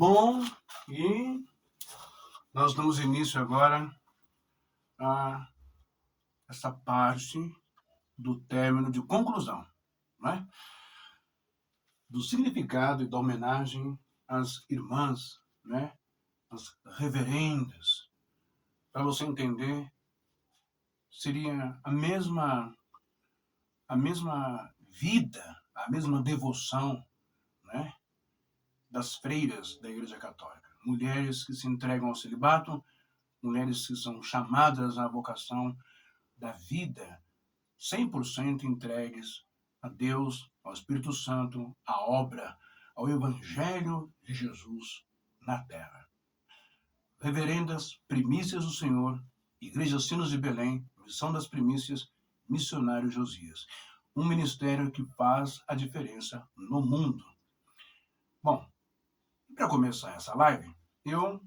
Bom, e nós damos início agora a essa parte do término de conclusão, né? Do significado e da homenagem às irmãs, né? Às reverendas. Para você entender, seria a mesma vida, a mesma devoção, né? Das freiras da Igreja Católica. Mulheres que se entregam ao celibato, mulheres que são chamadas à vocação da vida 100% entregues a Deus, ao Espírito Santo, à obra, ao Evangelho de Jesus na terra. Reverendas, primícias do Senhor, Igreja Sinos de Belém, Missão das Primícias, Missionário Josias. Um ministério que faz a diferença no mundo. Bom, para começar essa live, eu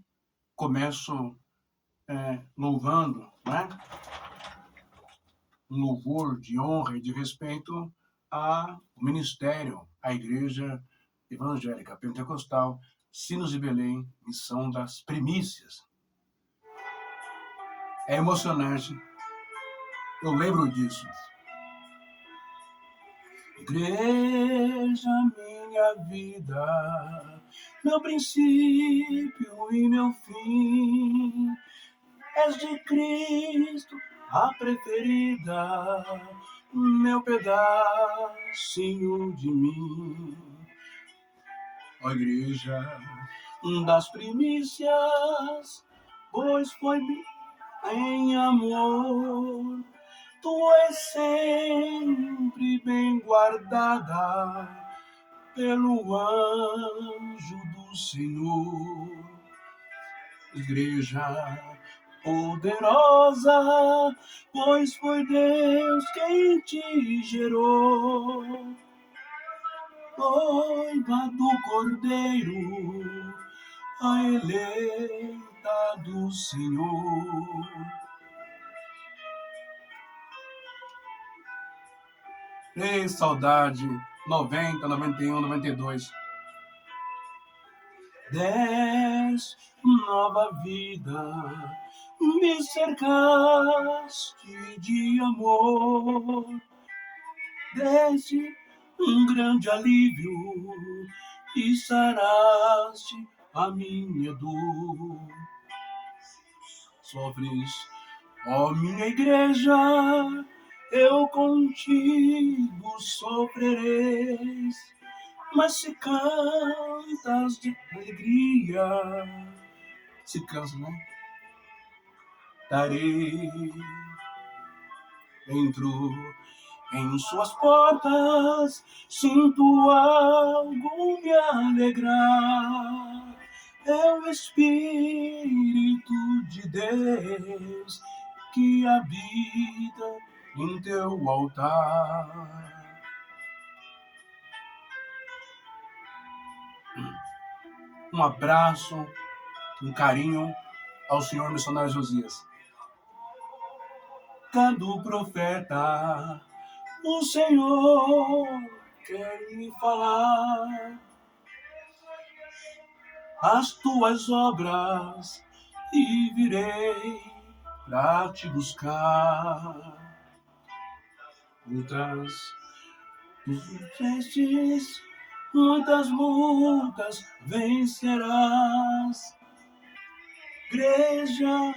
começo louvando, né? Um louvor de honra e de respeito ao ministério, à Igreja Evangélica Pentecostal, Sinos de Belém, Missão das Primícias. É emocionante, eu lembro disso. Igreja, minha vida, meu princípio e meu fim, és de Cristo a preferida, meu pedacinho de mim. Ó Igreja das Primícias, pois foi em amor, tu és sempre bem guardada pelo anjo do Senhor. Igreja poderosa, pois foi Deus quem te gerou, noiva do Cordeiro, a eleita do Senhor. Ei, saudade, 90, 91, 92. Des nova vida, me cercaste de amor, deste um grande alívio e saraste a minha dor. Sofres, ó minha igreja, eu contigo sofrereis, mas se cantas de alegria, se cansa, né? Darei, entro em suas portas, sinto algo me alegrar. É o Espírito de Deus que habita em teu altar. Um abraço, um carinho ao senhor missionário Josias. Cada profeta, o Senhor quer me falar as tuas obras e virei pra te buscar. Muitas lutas vencerás. Igreja,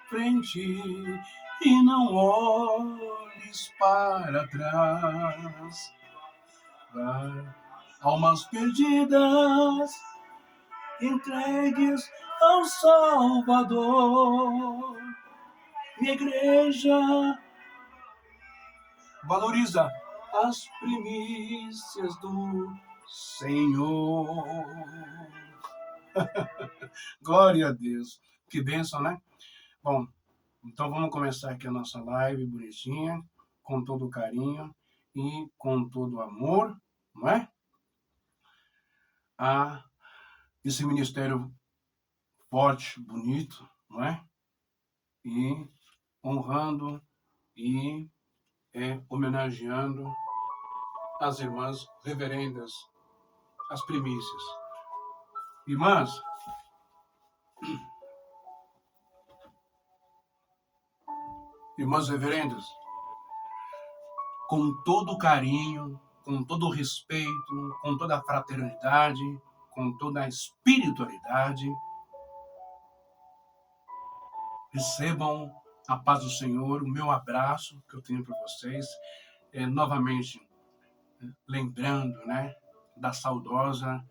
frente e não olhes para trás. Almas perdidas, entregues ao Salvador. Minha igreja valoriza as primícias do Senhor. Glória a Deus. Que bênção, né? Bom, então vamos começar aqui a nossa live bonitinha, com todo o carinho e com todo o amor, não é? A esse ministério forte, bonito, não é? E honrando e homenageando as irmãs reverendas, as primícias. Irmãs, irmãs reverendas, com todo carinho, com todo respeito, com toda a fraternidade, com toda a espiritualidade, recebam a paz do Senhor, o meu abraço que eu tenho para vocês, novamente lembrando, né, da saudosa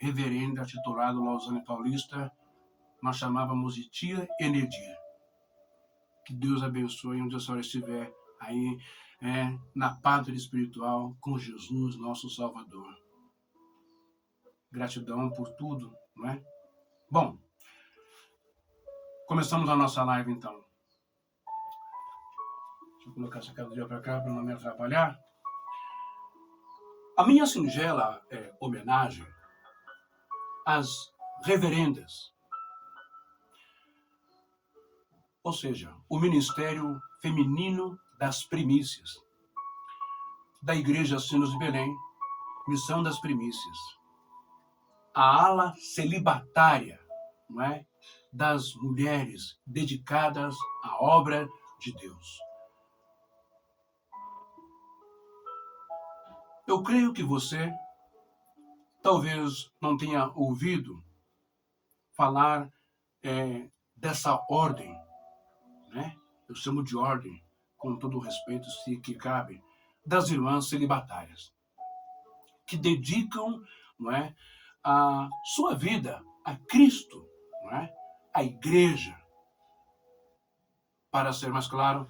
reverenda titulada Lausanne Paulista, nós chamávamos de tia Enedir. Que Deus abençoe onde a senhora estiver aí, na pátria espiritual com Jesus, nosso Salvador. Gratidão por tudo, não é? Bom, começamos a nossa live então. Deixa eu colocar essa cadeira para cá para não me atrapalhar. A minha singela homenagem às reverendas, ou seja, o Ministério Feminino das Primícias, da Igreja Sinos de Belém, Missão das Primícias, a ala celibatária, não é, das mulheres dedicadas à obra de Deus. Eu creio que você talvez não tenha ouvido falar dessa ordem, né? Eu chamo de ordem, com todo o respeito se que cabe, das irmãs celibatárias, que dedicam, não é, a sua vida a Cristo, não é, a igreja. Para ser mais claro,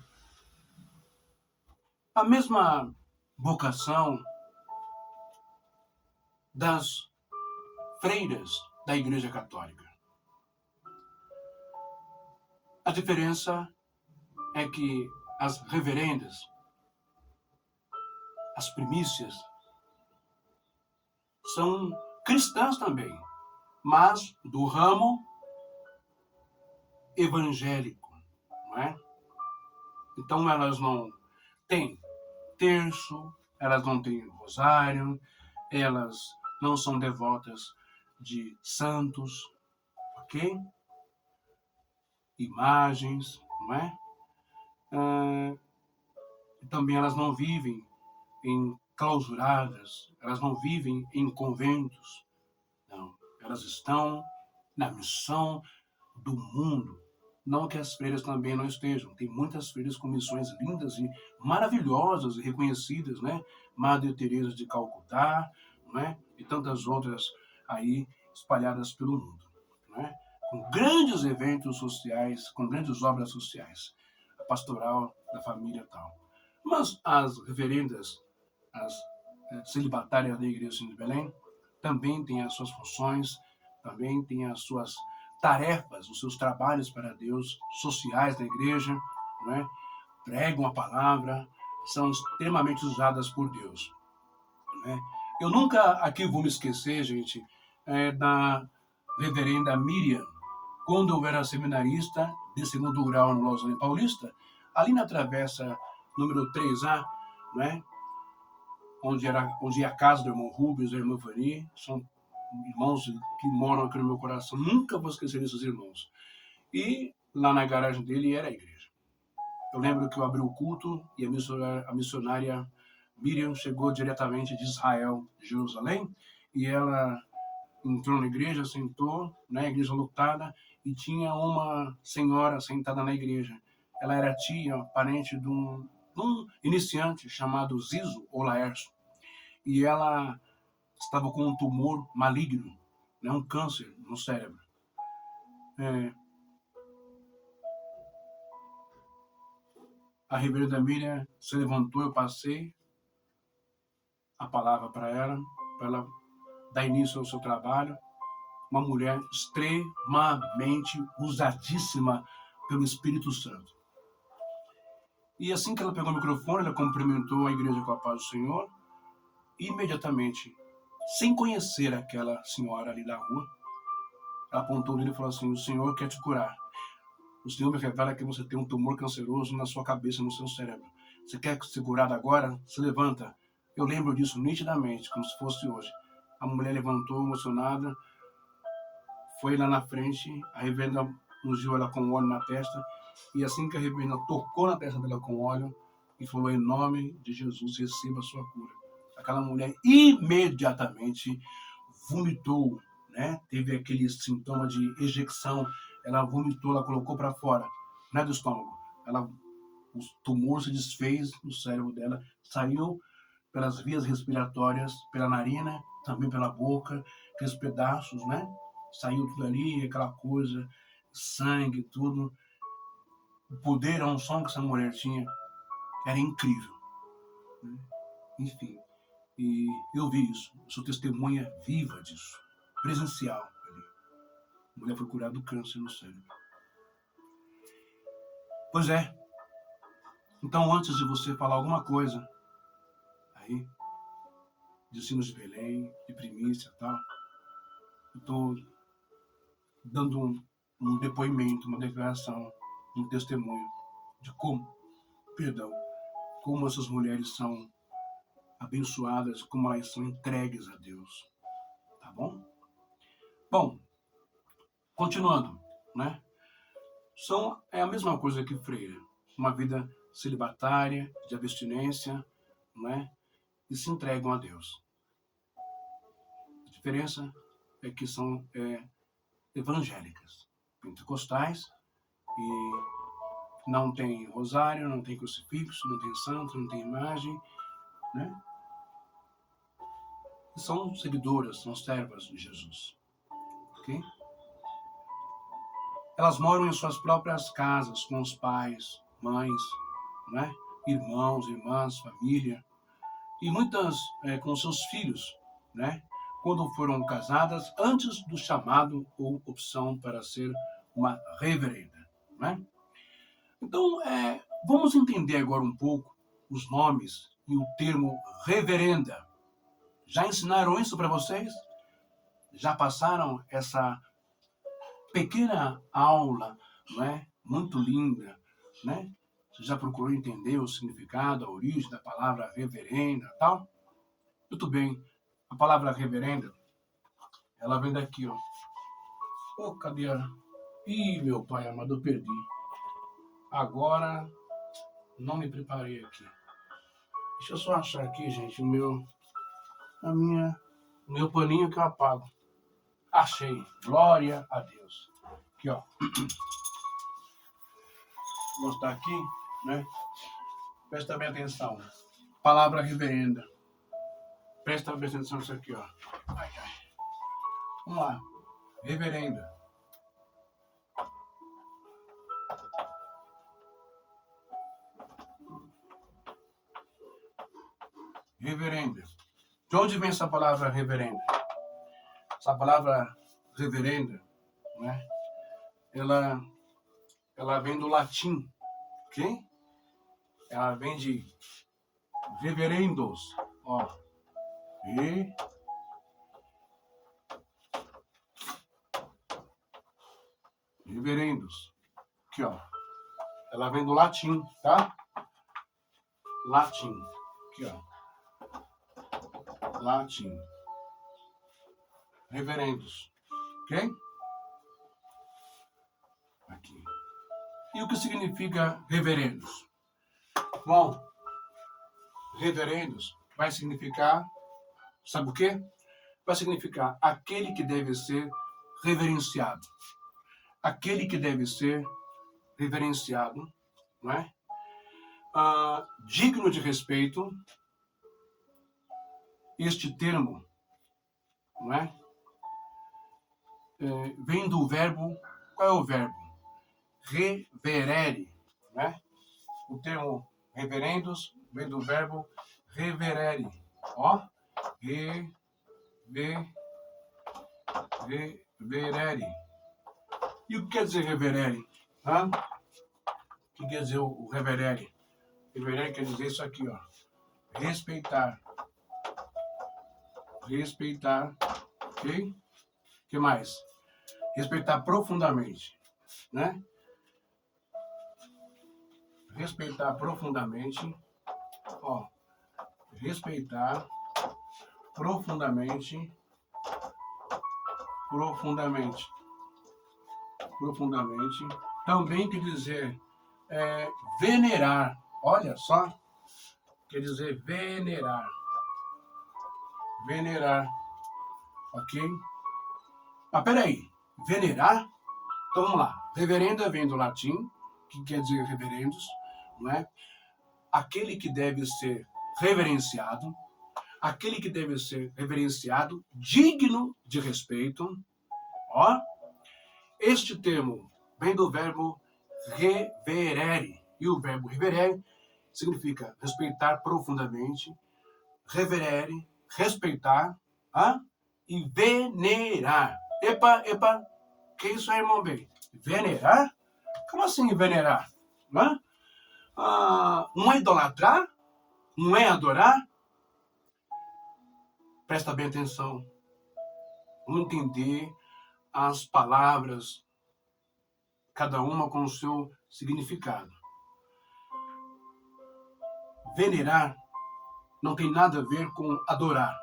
a mesma vocação das freiras da Igreja Católica. A diferença é que as reverendas, as primícias, são cristãs também, mas do ramo evangélico, não é? Então elas não têm terço, elas não têm rosário, elas não são devotas de santos, ok? Imagens, não é? Também elas não vivem enclausuradas, elas não vivem em conventos, não. Elas estão na missão do mundo. Não que as freiras também não estejam. Tem muitas freiras com missões lindas e maravilhosas e reconhecidas, né? Madre Teresa de Calcutá, né? E tantas outras aí espalhadas pelo mundo, né? Com grandes eventos sociais, com grandes obras sociais, a pastoral da família e tal. Mas as reverendas, as celibatárias da Igreja de Belém, também têm as suas funções, também têm as suas tarefas, os seus trabalhos para Deus, sociais da igreja, não é? Pregam a palavra, são extremamente usadas por Deus. Não é? Eu nunca aqui vou me esquecer, gente, da reverenda Miriam, quando eu era seminarista de segundo grau no Lausanne Paulista, ali na travessa número 3A, não é? onde é a casa do irmão Rubens e da irmã Fanny, são irmãos que moram aqui no meu coração. Nunca vou esquecer desses irmãos. E lá na garagem dele era a igreja. Eu lembro que eu abri o culto e a missionária Miriam chegou diretamente de Israel, de Jerusalém, e ela entrou na igreja, sentou, na igreja lotada, e tinha uma senhora sentada na igreja. Ela era tia, parente de um iniciante chamado Zizo ou Laércio. E ela estava com um tumor maligno, né, um câncer no cérebro. A reverenda Miriam se levantou, eu passei a palavra para ela dar início ao seu trabalho. Uma mulher extremamente usadíssima pelo Espírito Santo. E assim que ela pegou o microfone, ela cumprimentou a igreja com a paz do Senhor, e imediatamente, sem conhecer aquela senhora ali da rua, ela apontou nele e falou assim: o Senhor quer te curar. O Senhor me revela que você tem um tumor canceroso na sua cabeça, no seu cérebro. Você quer ser curado agora? Se levanta. Eu lembro disso nitidamente, como se fosse hoje. A mulher levantou, emocionada, foi lá na frente, a reverenda ungiu ela com óleo na testa, e assim que a reverenda tocou na testa dela com óleo, e falou, em nome de Jesus, receba a sua cura. Aquela mulher imediatamente vomitou, né? Teve aquele sintoma de ejecção, ela vomitou, ela colocou para fora, não é do estômago. O tumor se desfez no cérebro dela, saiu pelas vias respiratórias, pela narina, também pela boca, aqueles pedaços, né? Saiu tudo ali, aquela coisa, sangue, tudo. O poder, a unção que essa mulher tinha era incrível, né? Enfim, e eu vi isso, sou testemunha viva disso, presencial ali. A mulher foi curada do câncer no cérebro. Pois é. Então, antes de você falar alguma coisa aí, de sinos de Belém, de primícia e tal, eu estou dando um depoimento, uma declaração, um testemunho de como essas mulheres são abençoadas, como elas são entregues a Deus. Tá bom? Bom, continuando, né? É a mesma coisa que freira. Uma vida celibatária, de abstinência, né? E se entregam a Deus. A diferença é que são evangélicas, pentecostais, e não tem rosário, não tem crucifixo, não tem santo, não tem imagem, né? E são seguidoras, são servas de Jesus. Ok? Elas moram em suas próprias casas, com os pais, mães, né? Irmãos, irmãs, família, e muitas com seus filhos, né? Quando foram casadas, antes do chamado ou opção para ser uma reverenda, né? Então, vamos entender agora um pouco os nomes e o termo reverenda. Já ensinaram isso para vocês? Já passaram essa pequena aula, não é? Muito linda, né? Você já procurou entender o significado, a origem da palavra reverenda e tal? Muito bem. A palavra reverenda, ela vem daqui, ó. Oh, cadê a... Ih, meu pai amado, eu perdi. Agora, não me preparei aqui. Deixa eu só achar aqui, gente, o meu paninho que eu apago. Achei. Glória a Deus. Aqui, ó. Vou mostrar aqui, né? Presta bem atenção. Palavra reverenda. Presta bem atenção nisso aqui, ó. Ai, ai. Vamos lá. Reverenda. Reverenda. De onde vem essa palavra reverenda? Essa palavra reverenda, né? Ela vem do latim, ok? Ela vem de reverendos, ó. Reverendos. Aqui, ó. Ela vem do latim, tá? Latim. Aqui, ó. Latim. Reverendos. Ok? Aqui. E o que significa reverendos? Bom, reverendos vai significar, sabe o quê? Vai significar aquele que deve ser reverenciado. Aquele que deve ser reverenciado, não é? Digno de respeito. Este termo, não é? Vem do verbo, qual é o verbo? Reverere, né? O termo reverendos vem do verbo reverere, ó, reverere. E o que quer dizer reverere? O que quer dizer o reverere? Reverere quer dizer isso aqui, ó, respeitar, ok? O que mais? Respeitar profundamente, né? Respeitar profundamente, ó, respeitar profundamente, profundamente também quer dizer venerar. Olha só, quer dizer venerar. Venerar, ok? Mas peraí, venerar? Então vamos lá. Reverenda vem do latim, que quer dizer reverendos, não é? Aquele que deve ser reverenciado, aquele que deve ser reverenciado, digno de respeito. Ó, este termo vem do verbo reverere. E o verbo reverere significa respeitar profundamente, reverere, respeitar, e venerar. Epa, que isso aí, irmão bem? Venerar? Como assim venerar? Não é idolatrar? Não é adorar? Presta bem atenção. Vamos entender as palavras, cada uma com o seu significado. Venerar não tem nada a ver com adorar.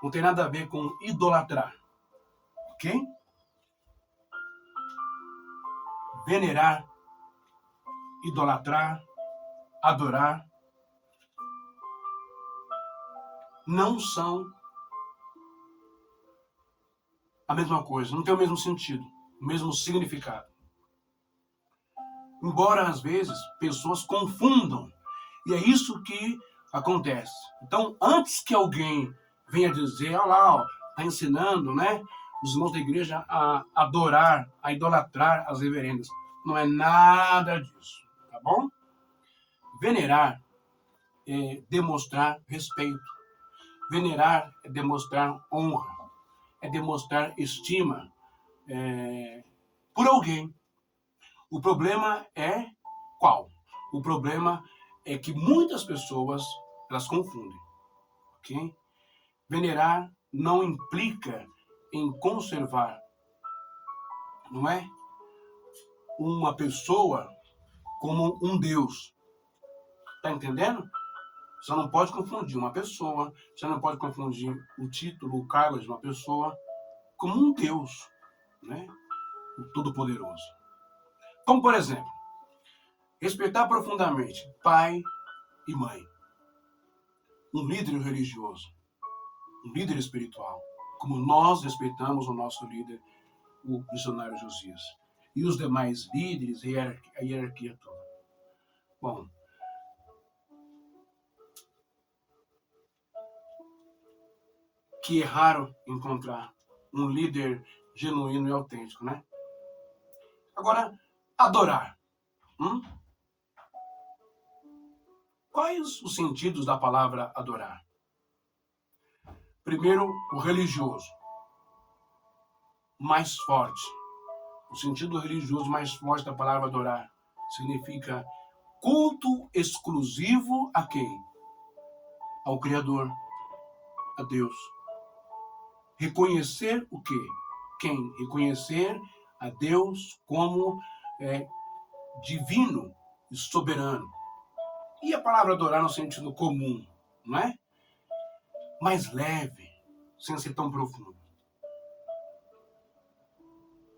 Não tem nada a ver com idolatrar. Ok? Venerar, idolatrar, adorar não são a mesma coisa, não tem o mesmo sentido, o mesmo significado. Embora, às vezes, pessoas confundam. E é isso que acontece. Então, antes que alguém venha dizer, olha lá, está ensinando, né, os irmãos da igreja a adorar, a idolatrar as reverendas. Não é nada disso, tá bom? Venerar é demonstrar respeito. Venerar é demonstrar honra. É demonstrar estima por alguém. O problema é qual? O problema é que muitas pessoas elas confundem. Ok? Venerar não implica em conservar, não é? Uma pessoa como um Deus. Tá entendendo? Você não pode confundir uma pessoa, você não pode confundir o título, o cargo de uma pessoa como um Deus, né? O Todo-Poderoso. Como, por exemplo, respeitar profundamente pai e mãe, um líder religioso, um líder espiritual, como nós respeitamos o nosso líder, o missionário Josias, e os demais líderes e a hierarquia toda. Bom, que é raro encontrar um líder genuíno e autêntico, né? Agora, adorar. Quais os sentidos da palavra adorar? Primeiro, o religioso, mais forte. O sentido religioso mais forte da palavra adorar significa culto exclusivo a quem? Ao Criador, a Deus. Reconhecer o quê? Quem? Reconhecer a Deus como divino e soberano. E a palavra adorar no sentido comum, não é? Mais leve, sem ser tão profundo.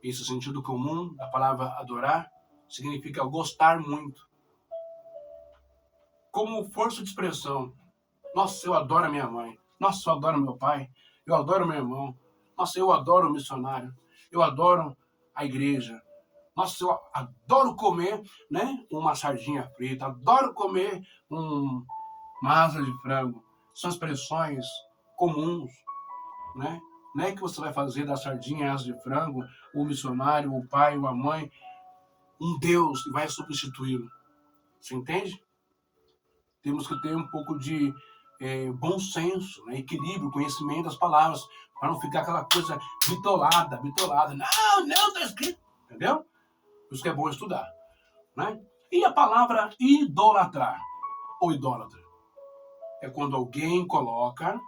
Esse sentido comum da palavra adorar significa gostar muito. Como força de expressão. Nossa, eu adoro a minha mãe. Nossa, eu adoro meu pai. Eu adoro meu irmão. Nossa, eu adoro o missionário. Eu adoro a igreja. Nossa, eu adoro comer, né, uma sardinha frita. Adoro comer uma asa de frango. São expressões comuns, né? Não é que você vai fazer da sardinha, asa de frango, o missionário, o pai, ou a mãe, um Deus e vai substituí-lo. Você entende? Temos que ter um pouco de bom senso, né? Equilíbrio, conhecimento das palavras, para não ficar aquela coisa bitolada. Não, está escrito. Entendeu? Por isso que é bom estudar, né? E a palavra idolatrar, ou idólatra, é quando alguém coloca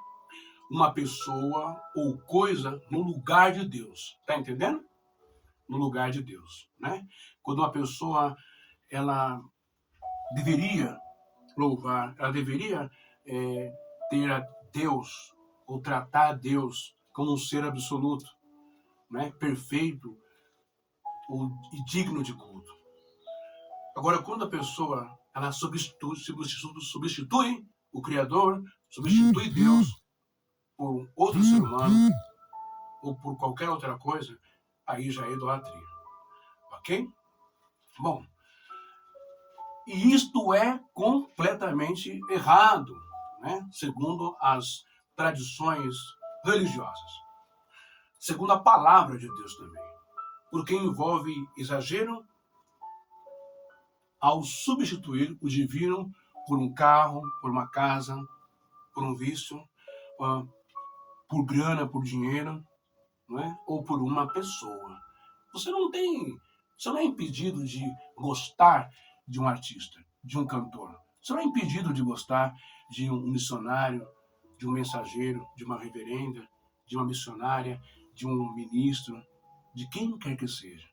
uma pessoa ou coisa no lugar de Deus. Tá entendendo? No lugar de Deus, né? Quando uma pessoa, ela deveria louvar, ela deveria ter a Deus, ou tratar a Deus como um ser absoluto, né? Perfeito, e digno de culto. Agora, quando a pessoa ela substitui o Criador, substitui Deus por outro ser humano ou por qualquer outra coisa, aí já é idolatria. Ok? Bom, e isto é completamente errado, né? Segundo as tradições religiosas. Segundo a palavra de Deus também. Porque envolve exagero ao substituir o divino por um carro, por uma casa, por um vício, por grana, por dinheiro, não é? Ou por uma pessoa. Você não é impedido de gostar de um artista, de um cantor. Você não é impedido de gostar de um missionário, de um mensageiro, de uma reverenda, de uma missionária, de um ministro, de quem quer que seja.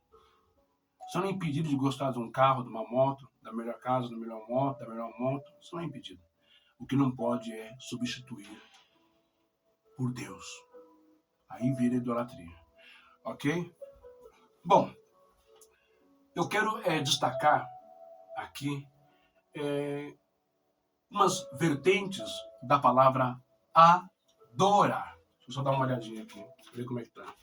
Você não é impedido de gostar de um carro, de uma moto, da melhor casa, da melhor moto, da melhor moto. Você não é impedido. O que não pode é substituir por Deus. Aí vira idolatria. Ok? Bom, eu quero destacar aqui umas vertentes da palavra adorar. Deixa eu só dar uma olhadinha aqui, ver como é que tá.